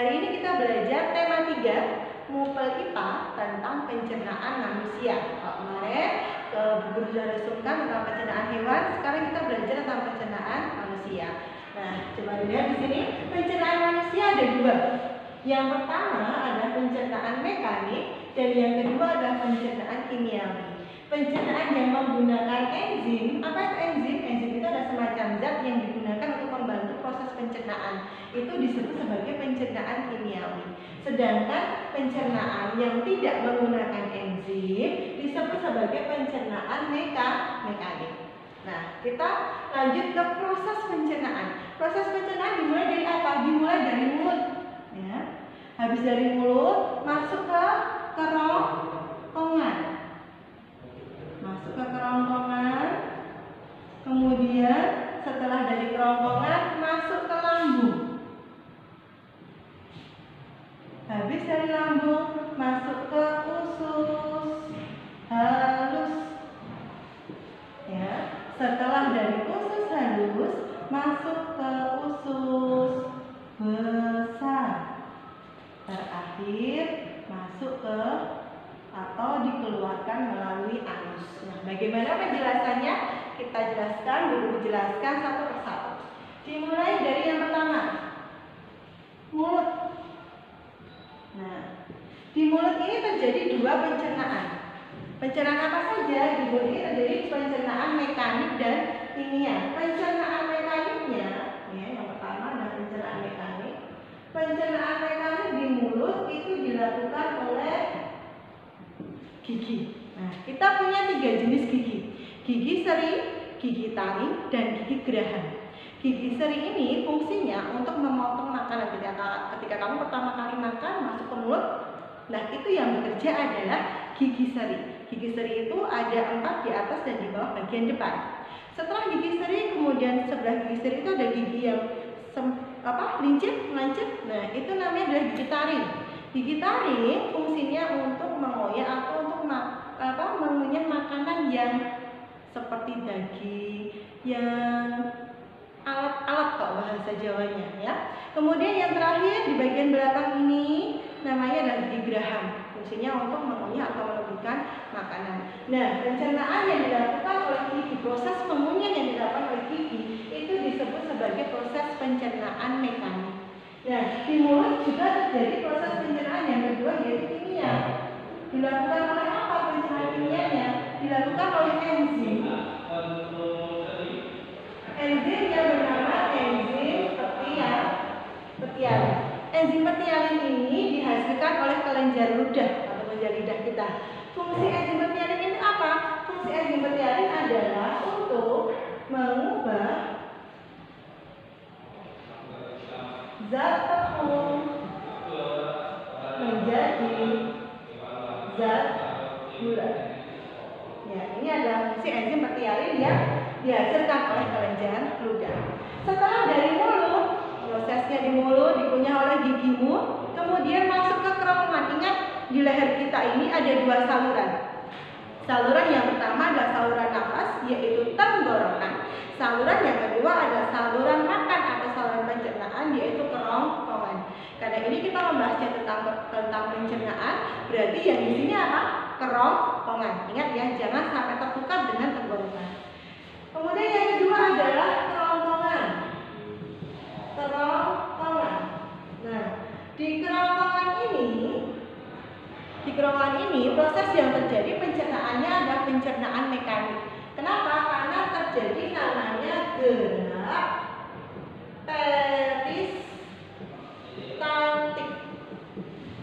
Hari ini kita belajar tema 3 MUPEL IPA tentang pencernaan manusia. Kalau kemarin guru sudah resumkan tentang pencernaan hewan, sekarang kita belajar tentang pencernaan manusia. Nah, coba lihat di sini pencernaan manusia ada 2. Yang pertama adalah pencernaan mekanik dan yang kedua adalah pencernaan kimiawi. Pencernaan yang menggunakan enzim, apa itu enzim? Enzim itu adalah semacam zat yang digunakan untuk membantu proses pencernaan. Itu disebut sebagai pencernaan kimiawi. Sedangkan pencernaan yang tidak menggunakan enzim disebut sebagai pencernaan mekanik. Nah, kita lanjut ke proses pencernaan. Proses pencernaan dimulai dari apa? Dimulai dari mulut. Ya. Habis dari mulut masuk ke kerongkongan. Masuk ke kerongkongan. Kemudian setelah dari kerongkongan masuk ke lambung. Habis dari lambung masuk ke usus halus. Ya. Setelah dari usus halus masuk ke usus besar. Terakhir masuk ke atau dikeluarkan melalui anus. Nah, bagaimana penjelasannya? Kita jelaskan, dulu dijelaskan satu persatu. Dimulai dari yang pertama, mulut. Nah, di mulut ini terjadi 2 pencernaan. Pencernaan apa saja? Di mulut ini terjadi pencernaan mekanik dan kimia. Pencernaan mekaniknya, ya, yang pertama adalah pencernaan mekanik. Pencernaan mekanik di mulut itu dilakukan oleh gigi. Nah, kita punya 3 jenis gigi. Gigi seri, gigi taring, dan gigi geraham. Gigi seri ini fungsinya untuk memotong makanan. Ketika kamu pertama kali makan masuk ke mulut, nah itu yang bekerja adalah gigi seri. Gigi seri itu ada 4 di atas dan di bawah bagian depan. Setelah gigi seri, kemudian sebelah gigi seri itu ada gigi yang lancip. Nah, itu namanya adalah gigi taring. Gigi taring fungsinya untuk mengoyak atau untuk mengunyah makanan yang seperti daging, yang alat-alat kok bahasa Jawanya ya. Kemudian yang terakhir di bagian belakang ini namanya adalah gigi geraham. Fungsinya untuk mengunyah atau melembutkan makanan. Nah, pencernaan yang dilakukan oleh gigi, proses mengunyah yang dilakukan oleh gigi itu disebut sebagai proses pencernaan mekanik. Nah, di mulut juga terjadi proses pencernaan yang kedua yaitu kimia. Dilakukan oleh apa pencernaan kimianya? Dilakukan oleh enzim. Enzim yang bernama enzim petialin. Enzim petialin ini dihasilkan oleh kelenjar ludah atau kelenjar lidah kita. Fungsi enzim petialin ini apa? Fungsi enzim petialin adalah untuk mengubah zat tepung menjadi zat gula. Ya, ini adalah fungsi enzim petialin yang dihasilkan oleh kelenjar ludah. Setelah dari mulut, prosesnya di mulut dikunyah oleh gigimu, kemudian masuk ke kerongkongan. Ingat, di leher kita ini ada 2 saluran. Saluran yang pertama adalah saluran nafas, yaitu tenggorokan. Saluran yang kedua adalah saluran makan atau saluran pencernaan, yaitu kerongkongan. Karena ini kita membahasnya tentang pencernaan, berarti yang di sini apa? Kerongkongan. Ingat ya, jangan sampai tertukar dengan tenggorokan. Kemudian yang kedua adalah kerongkongan. Kerongkongan. Nah, di kerongkongan ini proses yang terjadi pencernaannya adalah pencernaan mekanik. Kenapa? Karena terjadi namanya gerak peristaltik.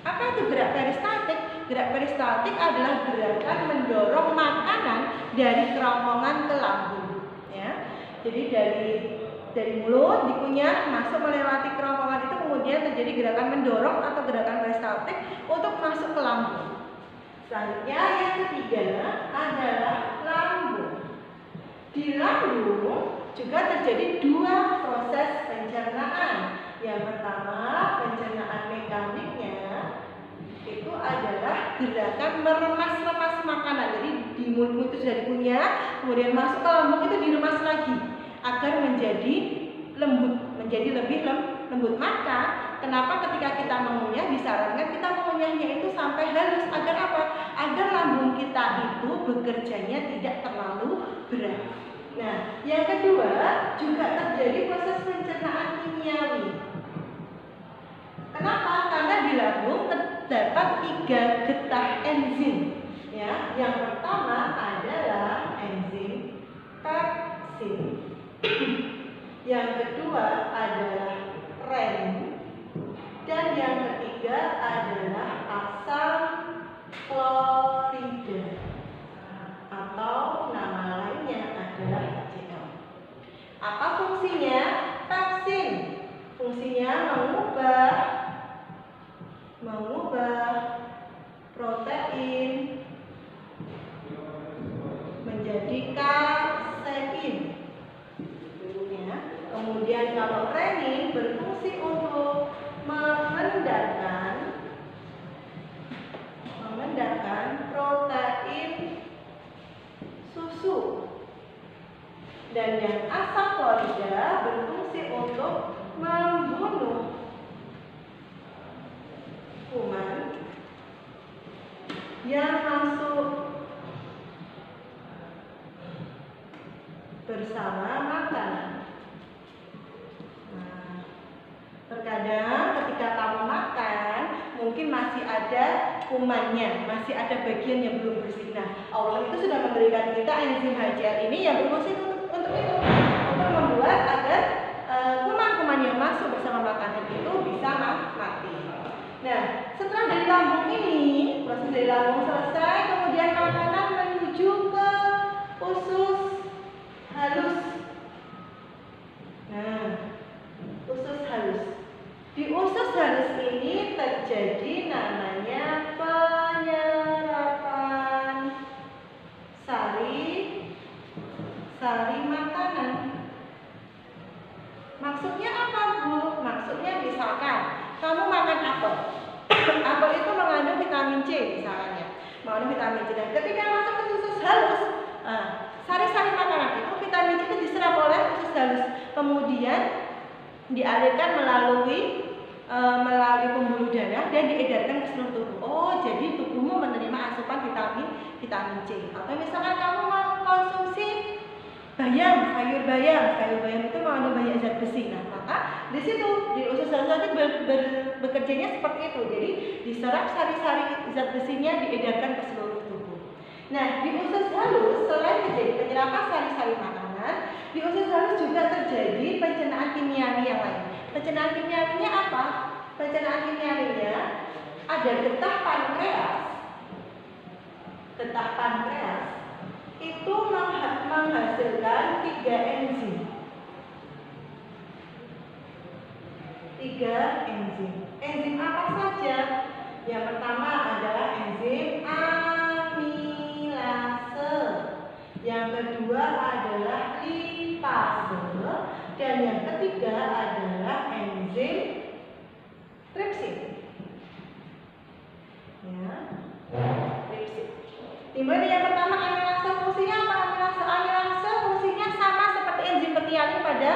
Apa itu gerak peristaltik? Gerak peristaltik adalah gerakan mendorong makanan dari kerongkongan ke lambung. Ya. Jadi dari mulut dikunyah masuk melewati kerongkongan itu, kemudian terjadi gerakan mendorong atau gerakan peristaltik untuk masuk ke lambung. Selanjutnya yang ketiga adalah lambung. Di lambung juga terjadi 2 proses pencernaan. Yang pertama, pencernaan mekaniknya itu adalah gerakan meremas-remas makanan. Jadi di mulut itu sudah dikunyah, kemudian masuk ke lambung itu diremas lagi agar menjadi lembut, menjadi lebih lembut. Maka kenapa ketika kita mengunyah disarankan kita mengunyahnya itu sampai halus agar apa? Agar lambung kita itu bekerjanya tidak terlalu berat. Nah, yang kedua juga terjadi proses pencernaan kimiawi. Kenapa? Karena di lambung terdapat 3 getah enzim. Ya, yang pertama adalah enzim pepsin. Yang kedua adalah renin. Dan yang ketiga adalah asam klorida atau nama lainnya adalah HCl. Apa fungsinya? Pepsin fungsinya mengubah protein menjadi kasein. Ya. Kemudian kalau renin berfungsi untuk memendapatkan protein susu. Dan yang asam klorida berfungsi untuk membunuh kuman yang masuk bersama makanan. Nah, terkadang ketika kamu makan mungkin masih ada kumannya, masih ada bagian yang belum bersih. Nah, Allah itu sudah memberikan kita enzim HCl ini yang berfungsi untuk itu, untuk membuat agar kuman-kuman yang masuk bersama makanan itu bisa mati. Nah, setelah dari lambung ini, proses dari lambung selesai, kemudian makanan menuju ke usus halus. Nah, usus halus. Di usus halus ini terjadi namanya penyerapan sari makanan. Maksudnya apa, Bu? Maksudnya misalkan kamu makan apel. Apel itu mengandung vitamin C misalnya. Mengandung vitamin C. Dan ketika masuk ke usus halus, sari-sari makanan itu vitamin C itu diserap oleh usus halus. Kemudian dialirkan melalui pembuluh darah dan diedarkan ke seluruh tubuh. Oh, jadi tubuhmu menerima asupan vitamin C. Atau misalkan kamu mau konsumsi sayur bayam itu mengandung banyak zat besi. Nah, maka di situ di usus halus nanti bekerjanya seperti itu. Jadi diserap sari-sari zat besinya diedarkan ke seluruh tubuh. Nah, di usus halus selain terjadi penyerapan sari-sari makanan, di usus halus juga terjadi pencernaan kimiawi yang lain. Pencernaan kimiawinya apa? Pencernaan kimiawinya ada getah pankreas. Getah pankreas itu menghasilkan 3 enzim. 3 enzim. Enzim apa saja? Yang pertama adalah enzim amilase. Yang kedua adalah lipase. Dan yang ketiga adalah enzim tripsin. Ya, tripsin. Dimana yang pertama amilase fungsinya apa? Amilase fungsinya sama seperti enzim petialin pada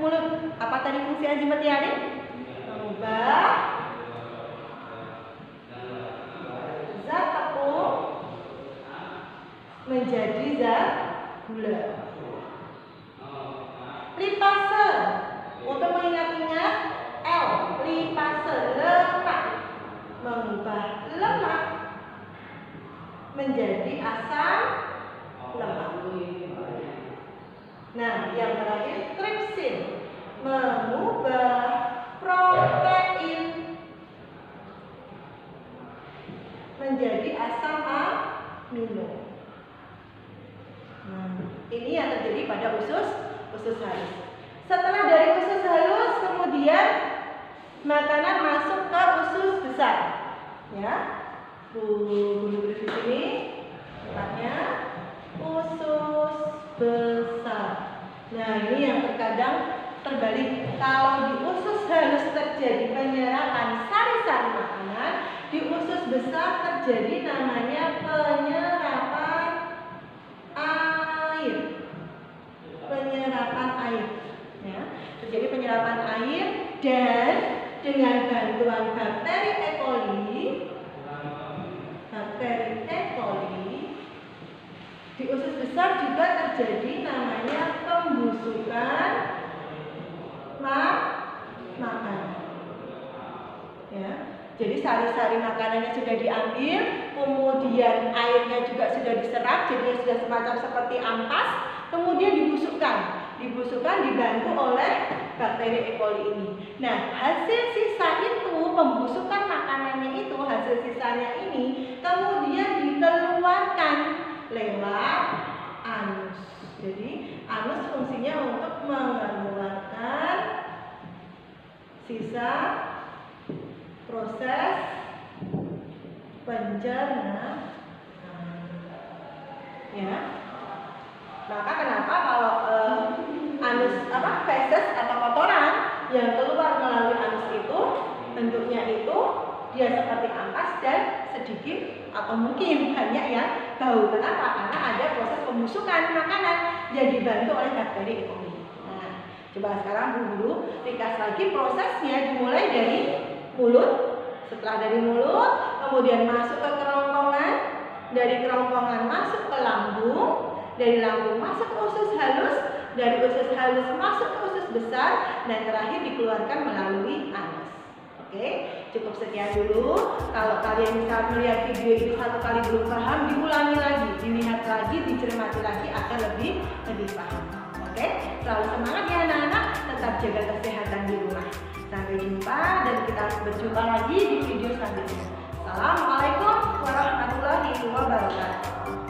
mulut. Apa tadi fungsi enzim petialin? Mengubah zat tepung menjadi zat gula. Lipase untuk mengingat-ingat L, lipase lemak, mengubah lemak menjadi asam lemak. Nah, yang terakhir tripsin mengubah protein menjadi asam amino. Nah, ini yang terjadi pada usus halus. Setelah dari usus halus, kemudian makanan masuk ke usus besar. Ya, Bu di sini letaknya usus besar. Nah, ini yang terkadang terbalik. Kalau di usus halus terjadi penyerapan sari-sari makanan, di usus besar terjadi namanya penyerapan air. Penyerapan air, ya, terjadi penyerapan air dan dengan bantuan bakteri E. coli, di usus besar juga terjadi namanya pembusukan makanan. Ya, jadi sari-sari makanannya sudah diambil, kemudian airnya juga sudah diserap, jadi sudah semacam seperti ampas, kemudian dibusukkan dibantu oleh bakteri E. coli ini. Nah, hasil sisa itu, pembusukan makanannya itu, hasil sisanya ini kemudian dikeluarkan lewat anus. Jadi, anus fungsinya untuk mengeluarkan sisa proses pencernaan. Ya. Maka kenapa kalau anus feses atau kotoran yang keluar melalui anus itu bentuknya itu dia seperti ampas dan sedikit atau mungkin banyak yang bau. Kenapa? Karena ada proses pembusukan makanan yang dibantu oleh bakteri E. coli. Nah, coba sekarang dulu ringkas lagi prosesnya, dimulai dari mulut. Setelah dari mulut, kemudian masuk ke kerongkongan, dari kerongkongan masuk ke lambung, dari lambung masuk ke usus halus, dari usus halus masuk ke usus besar, dan terakhir dikeluarkan melalui anus. Oke, cukup sekian dulu. Kalau kalian bisa melihat video ini satu kali belum paham, diulangi lagi, dilihat lagi, dicermati lagi agar lebih paham. Oke, selalu semangat ya anak-anak, tetap jaga kesehatan di rumah. Sampai jumpa dan kita berjumpa lagi di video selanjutnya. Assalamualaikum warahmatullahi wabarakatuh.